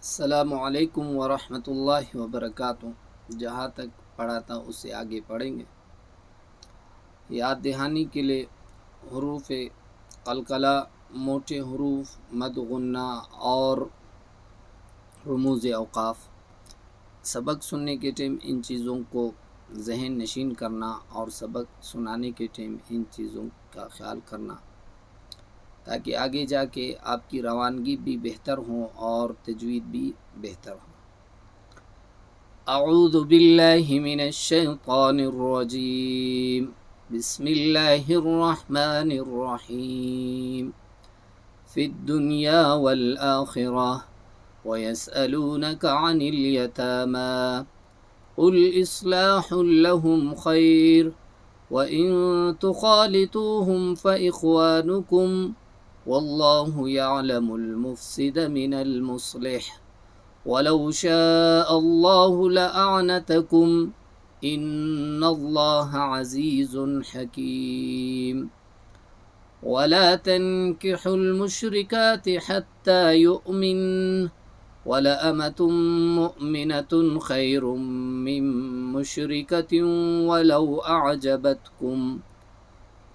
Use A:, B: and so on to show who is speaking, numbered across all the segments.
A: السلام علیکم ورحمۃ اللہ وبرکاتہ۔ جہاں تک پڑھا تھا اس سے آگے پڑھیں گے۔ یاد دہانی کے لیے حروف قلقلہ، موٹے حروف، مد غنہ اور رموز اوقاف۔ سبق سننے کے ٹائم ان چیزوں کو ذہن نشین کرنا اور سبق سنانے کے ٹائم ان چیزوں کا خیال کرنا، تاکہ آگے جا کے آپ کی روانگی بھی بہتر ہو اور تجوید بھی بہتر ہو۔ اعوذ باللہ من الشیطان الرجیم، بسم اللہ الرحمن الرحیم۔ فی الدنیا والآخرہ ویسألونک عن الیتامی قل اصلاح لهم خیر وَإِن تُخَالِطُوهُمْ فَإِخْوَانُكُمْ وَاللَّهُ يَعْلَمُ الْمُفْسِدَ مِنَ الْمُصْلِحِ وَلَوْ شَاءَ اللَّهُ لَأَعْنَتَكُمْ إِنَّ اللَّهَ عَزِيزٌ حَكِيمٌ وَلَا تَنكِحُوا الْمُشْرِكَاتِ حَتَّى يُؤْمِنَّ وَلَأَمَةٌ مُؤْمِنَةٌ خَيْرٌ مِّن مُّشْرِكَةٍ وَلَوْ أَعْجَبَتْكُمْ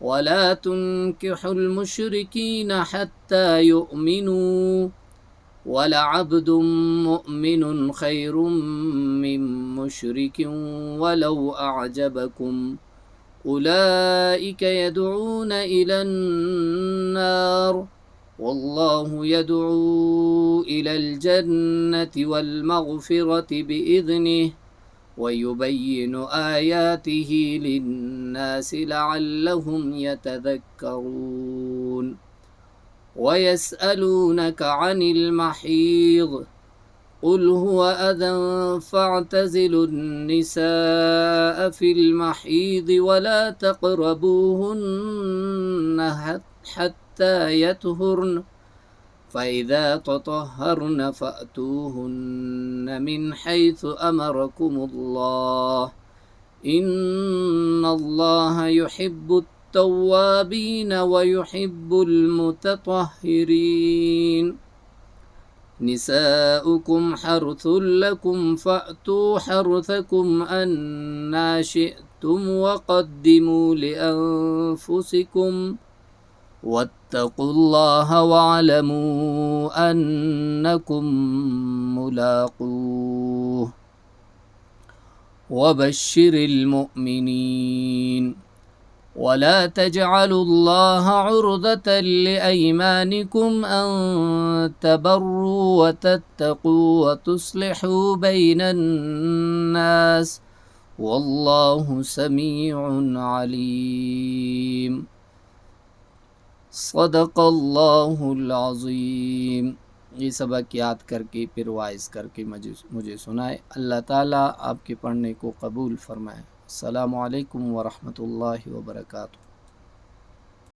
A: وَلَا تُنكِحُوا الْمُشْرِكِينَ حَتَّى يُؤْمِنُوا وَلَعَبْدٌ مُّؤْمِنٌ خَيْرٌ مِّن مُّشْرِكٍ وَلَوْ أَعْجَبَكُمْ أُولَئِكَ يَدْعُونَ إِلَى النَّارِ وَاللَّهُ يَدْعُو إِلَى الْجَنَّةِ وَالْمَغْفِرَةِ بِإِذْنِهِ وَيُبَيِّنُ آيَاتِهِ لِلنَّاسِ لَعَلَّهُمْ يَتَذَكَّرُونَ وَيَسْأَلُونَكَ عَنِ الْمَحِيضِ قُلْ هُوَ أَذًى فَاعْتَزِلُوا النِّسَاءَ فِي الْمَحِيضِ وَلَا تَقْرَبُوهُنَّ حَتَّى يَطْهُرْنَ فَإِذَا تَطَهَّرْنَ فَأْتُوهُنَّ مِنْ حَيْثُ أَمَرَكُمُ اللَّهُ إِنَّ اللَّهَ يُحِبُّ التَّوَّابِينَ وَيُحِبُّ الْمُتَطَهِّرِينَ نِسَاؤُكُمْ حَرْثٌ لَكُمْ فَأْتُوا حَرْثَكُمْ أَنَّىٰ شِئْتُمْ وَقَدِّمُوا لِأَنفُسِكُمْ وَاتَّقُوا اللَّهَ وَاعْلَمُوا أَنَّكُمْ مُلَاقُوهُ وَبَشِّرِ الْمُؤْمِنِينَ وَلَا تَجْعَلُوا اللَّهَ عُرْضَةً لِأَيْمَانِكُمْ أَن تَبَرُّوا وَتَتَّقُوا وَتُصْلِحُوا بَيْنَ النَّاسِ وَاللَّهُ سَمِيعٌ عَلِيمٌ۔ صدق اللہ العظیم۔ یہ سبق یاد کر کے پھر وائز کر کے مجھے سنائے۔ اللہ تعالیٰ آپ کے پڑھنے کو قبول فرمائے۔ السلام علیکم ورحمۃ اللہ وبرکاتہ۔